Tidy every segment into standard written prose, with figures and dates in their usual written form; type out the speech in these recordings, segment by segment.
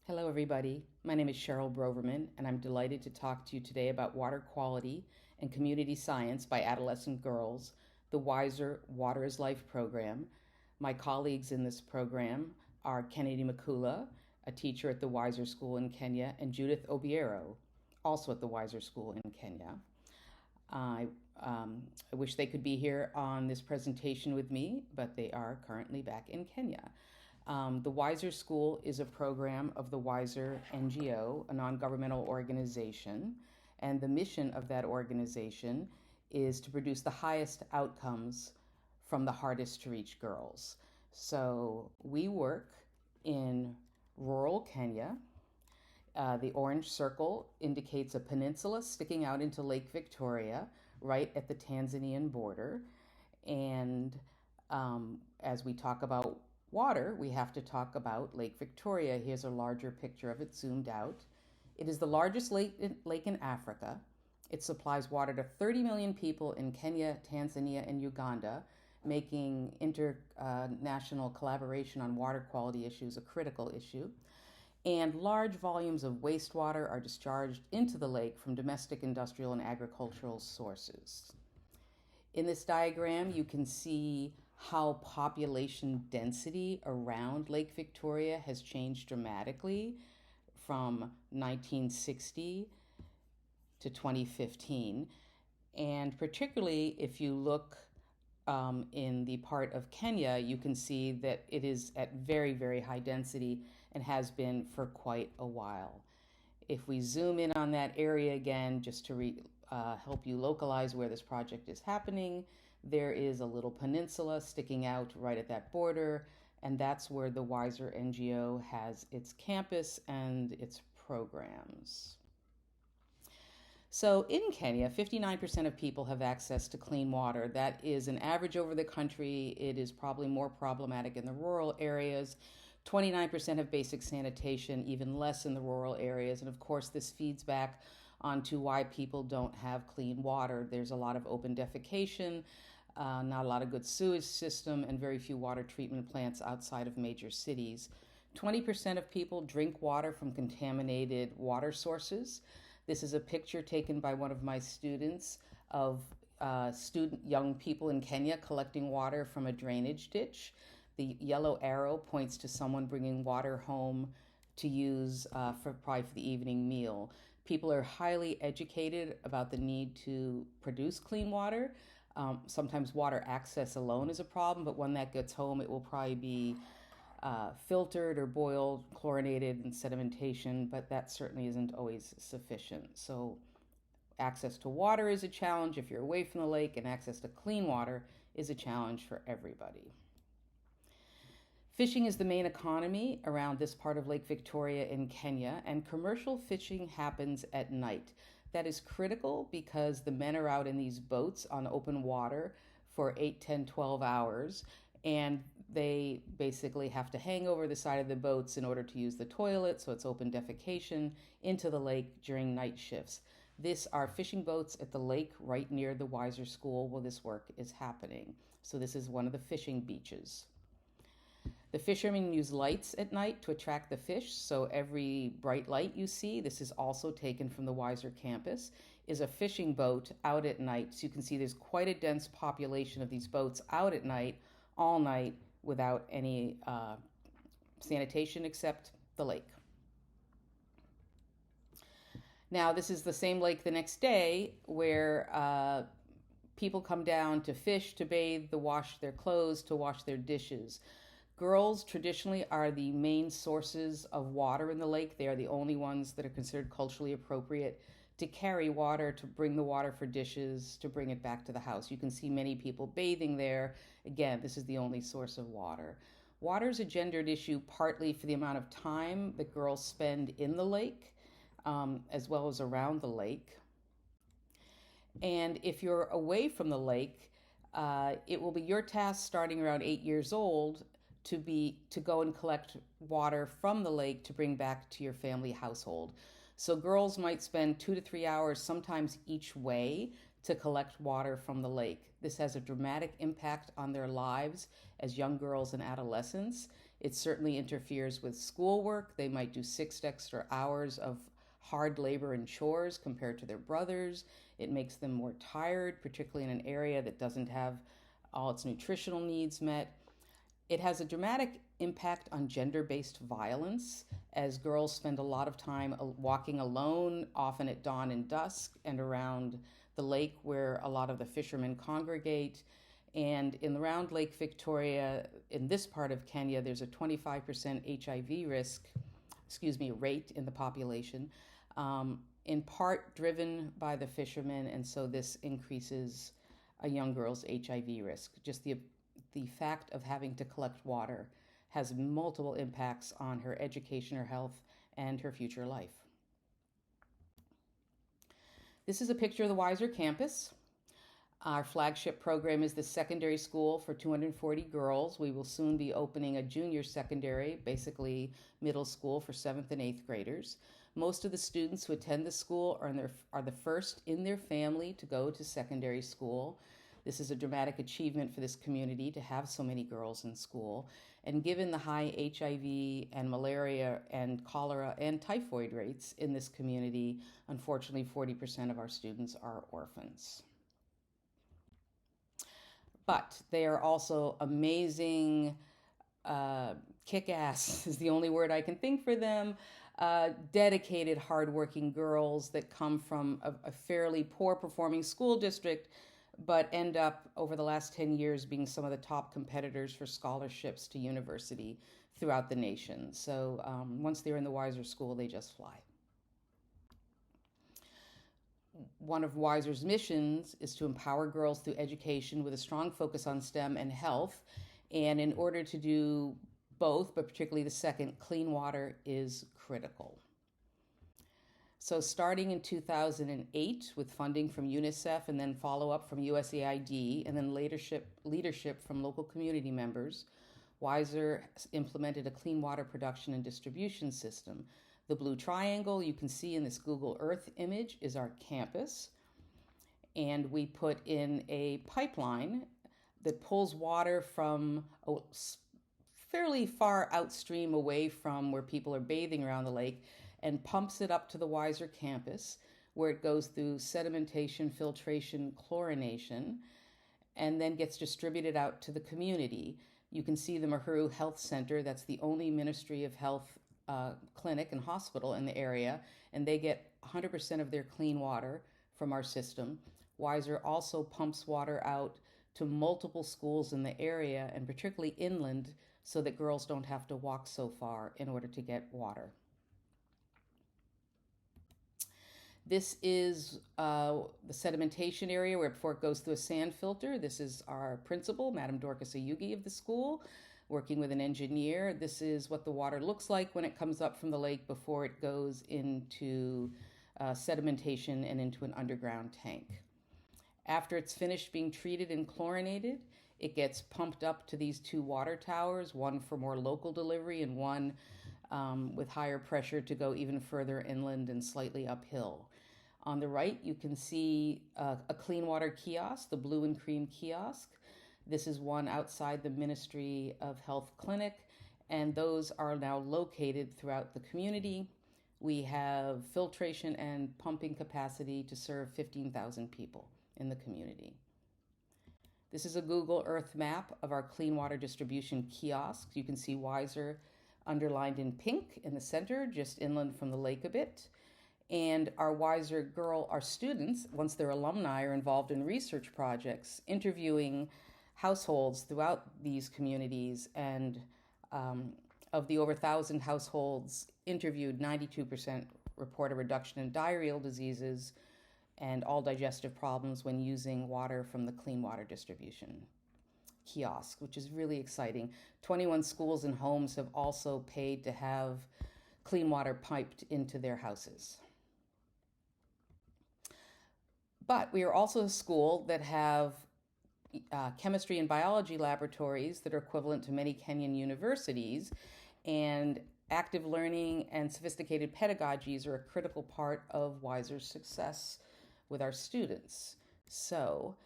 Hello, everybody. My name is Cheryl Broverman, and I'm delighted to talk to you today about water quality and community science by adolescent girls, the WISER Water is Life program. My colleagues in this program are Kennedy Makula, a teacher at the WISER School in Kenya, and Judith Obiero, also at the WISER School in Kenya. I wish they could be here on this presentation with me, but they are currently back in Kenya. The WISER School is a program of the WISER NGO, a non-governmental organization, and the mission of that organization is to produce the highest outcomes from the hardest to reach girls. So we work in rural Kenya. The orange circle indicates a peninsula sticking out into Lake Victoria, right at the Tanzanian border. And as we talk about water, we have to talk about Lake Victoria. Here's a larger picture of it zoomed out. It is the largest lake in Africa. It supplies water to 30 million people in Kenya, Tanzania, and Uganda, making international collaboration on water quality issues a critical issue. And large volumes of wastewater are discharged into the lake from domestic, industrial, and agricultural sources. In this diagram, you can see how population density around Lake Victoria has changed dramatically from 1960 to 2015. And particularly if you look in the part of Kenya, you can see that it is at very, very high density and has been for quite a while. If we zoom in on that area again, just to help you localize where this project is happening, there is a little peninsula sticking out right at that border, and that's where the WISER NGO has its campus and its programs. So in Kenya, 59% of people have access to clean water. That is an average over the country. It is probably more problematic in the rural areas. 29% have basic sanitation, even less in the rural areas. And of course, this feeds back onto why people don't have clean water. There's a lot of open defecation, not a lot of good sewage system, and very few water treatment plants outside of major cities. 20% of people drink water from contaminated water sources. This is a picture taken by one of my students of young people in Kenya collecting water from a drainage ditch. The yellow arrow points to someone bringing water home to use probably for the evening meal. People are highly educated about the need to produce clean water. Sometimes water access alone is a problem, but when that gets home, it will probably be filtered or boiled, chlorinated, and sedimentation, but that certainly isn't always sufficient. So access to water is a challenge if you're away from the lake, and access to clean water is a challenge for everybody. Fishing is the main economy around this part of Lake Victoria in Kenya, and commercial fishing happens at night. That is critical because the men are out in these boats on open water for 8, 10, 12 hours, and they basically have to hang over the side of the boats in order to use the toilet, so it's open defecation into the lake during night shifts. This are fishing boats at the lake right near the WISER School where this work is happening. So this is one of the fishing beaches. The fishermen use lights at night to attract the fish, so every bright light you see, this is also taken from the WISER campus, is a fishing boat out at night. So you can see there's quite a dense population of these boats out at night, all night, without any sanitation except the lake. Now, this is the same lake the next day where people come down to fish, to bathe, to wash their clothes, to wash their dishes. Girls traditionally are the main sources of water in the lake. They are the only ones that are considered culturally appropriate to carry water, to bring the water for dishes, to bring it back to the house. You can see many people bathing there. Again, this is the only source of water. Water is a gendered issue partly for the amount of time that girls spend in the lake, as well as around the lake. And if you're away from the lake, it will be your task starting around 8 years old to go and collect water from the lake to bring back to your family household. So girls might spend 2 to 3 hours sometimes each way to collect water from the lake. This has a dramatic impact on their lives as young girls and adolescents. It certainly interferes with schoolwork. They might do 6 extra hours of hard labor and chores compared to their brothers. It makes them more tired, particularly in an area that doesn't have all its nutritional needs met. It has a dramatic impact on gender-based violence, as girls spend a lot of time walking alone, often at dawn and dusk, and around the lake where a lot of the fishermen congregate. And in around Lake Victoria, in this part of Kenya, there's a 25% HIV rate in the population, in part driven by the fishermen, and so this increases a young girl's HIV risk. Just the fact of having to collect water has multiple impacts on her education, her health, and her future life. This is a picture of the WISER campus. Our flagship program is the secondary school for 240 girls. We will soon be opening a junior secondary, basically middle school for 7th and 8th graders. Most of the students who attend the school are the first in their family to go to secondary school. This is a dramatic achievement for this community to have so many girls in school. And given the high HIV and malaria and cholera and typhoid rates in this community, unfortunately 40% of our students are orphans. But they are also amazing, kick-ass is the only word I can think for them, dedicated, hardworking girls that come from a fairly poor-performing school district, but end up, over the last 10 years, being some of the top competitors for scholarships to university throughout the nation. So once they're in the WISER school, they just fly. One of WISER's missions is to empower girls through education with a strong focus on STEM and health. And in order to do both, but particularly the second, clean water is critical. So starting in 2008 with funding from UNICEF and then follow-up from USAID and then leadership from local community members, WISER implemented a clean water production and distribution system. The blue triangle you can see in this Google Earth image is our campus, and we put in a pipeline that pulls water from a fairly far outstream away from where people are bathing around the lake and pumps it up to the WISER campus, where it goes through sedimentation, filtration, chlorination, and then gets distributed out to the community. You can see the Mahuru Health Center. That's the only Ministry of Health clinic and hospital in the area, and they get 100% of their clean water from our system. WISER also pumps water out to multiple schools in the area, and particularly inland, so that girls don't have to walk so far in order to get water. This is the sedimentation area where before it goes through a sand filter. This is our principal, Madam Dorcas Ayugi of the school, working with an engineer. This is what the water looks like when it comes up from the lake before it goes into sedimentation and into an underground tank. After it's finished being treated and chlorinated, it gets pumped up to these 2 water towers, one for more local delivery and one with higher pressure to go even further inland and slightly uphill. On the right, you can see a clean water kiosk, the blue and cream kiosk. This is one outside the Ministry of Health clinic, and those are now located throughout the community. We have filtration and pumping capacity to serve 15,000 people in the community. This is a Google Earth map of our clean water distribution kiosk. You can see WISER underlined in pink in the center, just inland from the lake a bit. And our WISER our students, once they're alumni, are involved in research projects, interviewing households throughout these communities. And of the over 1,000 households interviewed, 92% report a reduction in diarrheal diseases and all digestive problems when using water from the clean water distribution kiosk, which is really exciting. 21 schools and homes have also paid to have clean water piped into their houses. But we are also a school that have chemistry and biology laboratories that are equivalent to many Kenyan universities, and active learning and sophisticated pedagogies are a critical part of WISER's success with our students. So,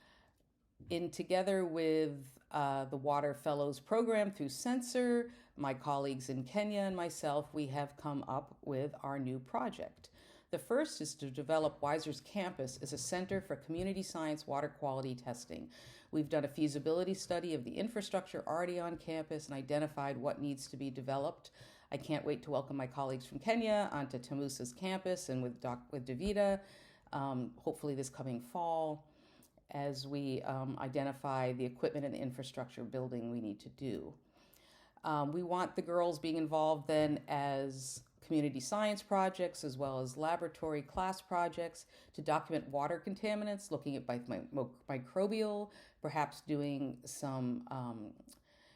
together with the Water Fellows program through SENCER. My colleagues in Kenya and myself, we have come up with our new project. The first is to develop WISER's campus as a center for community science water quality testing. We've done a feasibility study of the infrastructure already on campus and identified what needs to be developed. I can't wait to welcome my colleagues from Kenya onto Tamusa's campus and with Davida, hopefully this coming fall, as we identify the equipment and the infrastructure building we need to do. We want the girls being involved then as community science projects as well as laboratory class projects to document water contaminants, looking at microbial, perhaps doing some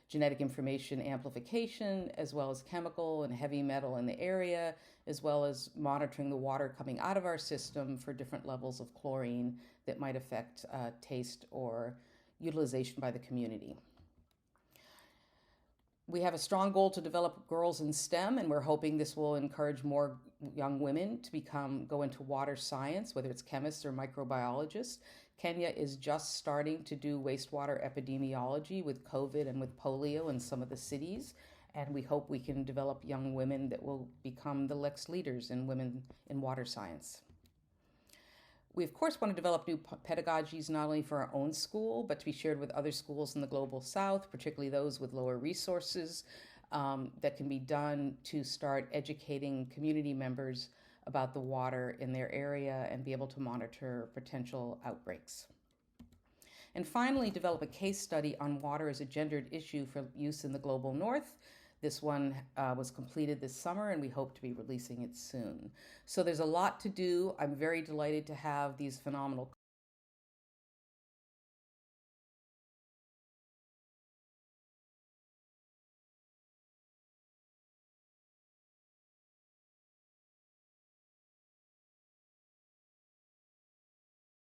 genetic information amplification, as well as chemical and heavy metal in the area, as well as monitoring the water coming out of our system for different levels of chlorine that might affect taste or utilization by the community. We have a strong goal to develop girls in STEM, and we're hoping this will encourage more young women to go into water science, whether it's chemists or microbiologists. Kenya is just starting to do wastewater epidemiology with COVID and with polio in some of the cities, and we hope we can develop young women that will become the next leaders in women in water science. We, of course, want to develop new pedagogies not only for our own school, but to be shared with other schools in the Global South, particularly those with lower resources, that can be done to start educating community members about the water in their area and be able to monitor potential outbreaks. And finally, develop a case study on water as a gendered issue for use in the Global North. This one was completed this summer, and we hope to be releasing it soon. So there's a lot to do. I'm very delighted to have these phenomenal